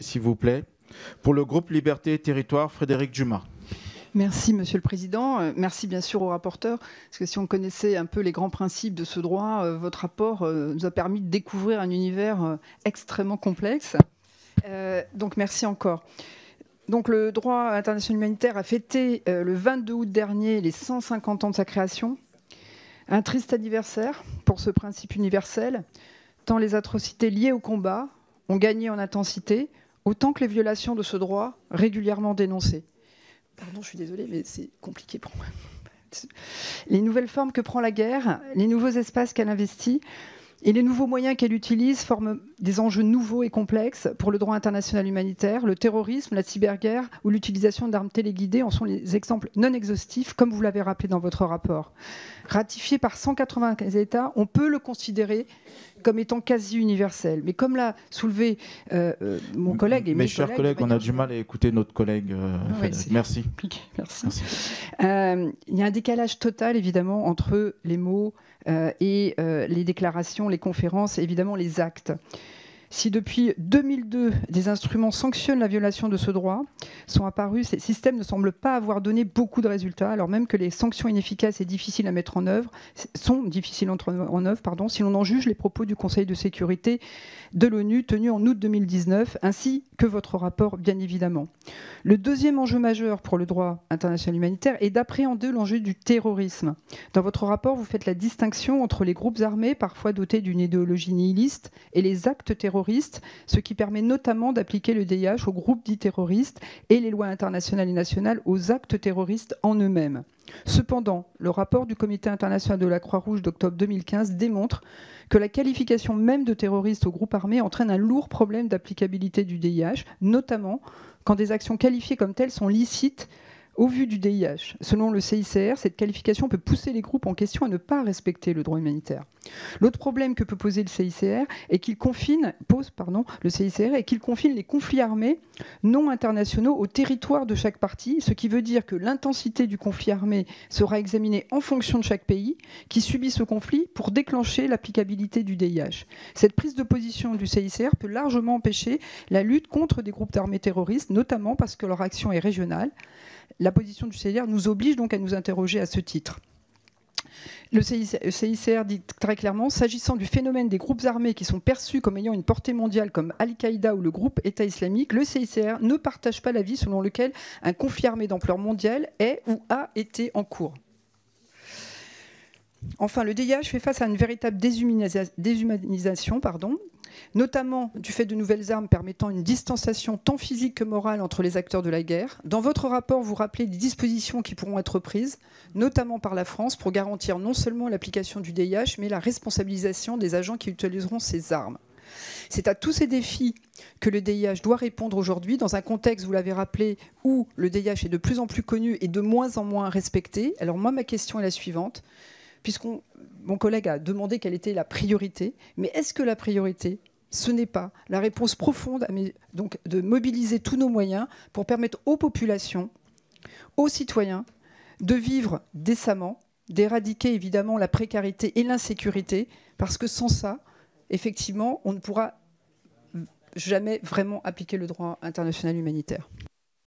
S'il vous plaît. Pour le groupe Liberté et Territoire, Frédéric Dumas. Merci, Monsieur le Président. Merci bien sûr au rapporteur, parce que si on connaissait un peu les grands principes de ce droit, votre rapport nous a permis de découvrir un univers extrêmement complexe. Donc merci encore. Donc le droit international humanitaire a fêté le 22 août dernier les 150 ans de sa création. Un triste anniversaire pour ce principe universel, tant les atrocités liées au combat ont gagné en intensité, autant que les violations de ce droit régulièrement dénoncées. Pardon, je suis désolée, mais c'est compliqué pour moi. Les nouvelles formes que prend la guerre, les nouveaux espaces qu'elle investit et les nouveaux moyens qu'elle utilise forment des enjeux nouveaux et complexes pour le droit international humanitaire. Le terrorisme, la cyberguerre ou l'utilisation d'armes téléguidées en sont les exemples non exhaustifs, comme vous l'avez rappelé dans votre rapport. Ratifié par 180 États, on peut le considérer comme étant quasi universel. Mais comme l'a soulevé mon collègue et mes chers collègues, on a du mal à écouter notre collègue. Merci. Merci. Il y a un décalage total, évidemment, entre les mots et les déclarations, les conférences et évidemment les actes. Si depuis 2002, des instruments sanctionnent la violation de ce droit, sont apparus, ces systèmes ne semblent pas avoir donné beaucoup de résultats, alors même que les sanctions inefficaces et difficiles à mettre en œuvre sont difficiles en œuvre, si l'on en juge les propos du Conseil de sécurité de l'ONU tenu en août 2019, ainsi que votre rapport, bien évidemment. Le deuxième enjeu majeur pour le droit international humanitaire est d'appréhender l'enjeu du terrorisme. Dans votre rapport, vous faites la distinction entre les groupes armés, parfois dotés d'une idéologie nihiliste, et les actes terroristes, ce qui permet notamment d'appliquer le DIH aux groupes dits terroristes et les lois internationales et nationales aux actes terroristes en eux-mêmes. Cependant, le rapport du Comité international de la Croix-Rouge d'octobre 2015 démontre que la qualification même de terroriste au groupe armé entraîne un lourd problème d'applicabilité du DIH, notamment quand des actions qualifiées comme telles sont licites au vu du DIH. Selon le CICR, cette qualification peut pousser les groupes en question à ne pas respecter le droit humanitaire. L'autre problème que peut poser le CICR est qu'il confine les conflits armés non internationaux au territoire de chaque partie, ce qui veut dire que l'intensité du conflit armé sera examinée en fonction de chaque pays qui subit ce conflit pour déclencher l'applicabilité du DIH. Cette prise de position du CICR peut largement empêcher la lutte contre des groupes d'armées terroristes, notamment parce que leur action est régionale. La position du CICR nous oblige donc à nous interroger à ce titre. Le CICR dit très clairement, s'agissant du phénomène des groupes armés qui sont perçus comme ayant une portée mondiale comme Al-Qaïda ou le groupe État islamique, le CICR ne partage pas l'avis selon lequel un conflit armé d'ampleur mondiale est ou a été en cours. Enfin, le DIH fait face à une véritable déshumanisation, notamment du fait de nouvelles armes permettant une distanciation tant physique que morale entre les acteurs de la guerre. Dans votre rapport, vous rappelez des dispositions qui pourront être prises, notamment par la France, pour garantir non seulement l'application du DIH, mais la responsabilisation des agents qui utiliseront ces armes. C'est à tous ces défis que le DIH doit répondre aujourd'hui, dans un contexte, vous l'avez rappelé, où le DIH est de plus en plus connu et de moins en moins respecté. Alors moi, ma question est la suivante. Mon collègue a demandé quelle était la priorité, mais est-ce que la priorité, ce n'est pas la réponse profonde, donc de mobiliser tous nos moyens pour permettre aux populations, aux citoyens, de vivre décemment, d'éradiquer évidemment la précarité et l'insécurité, parce que sans ça, effectivement, on ne pourra jamais vraiment appliquer le droit international humanitaire.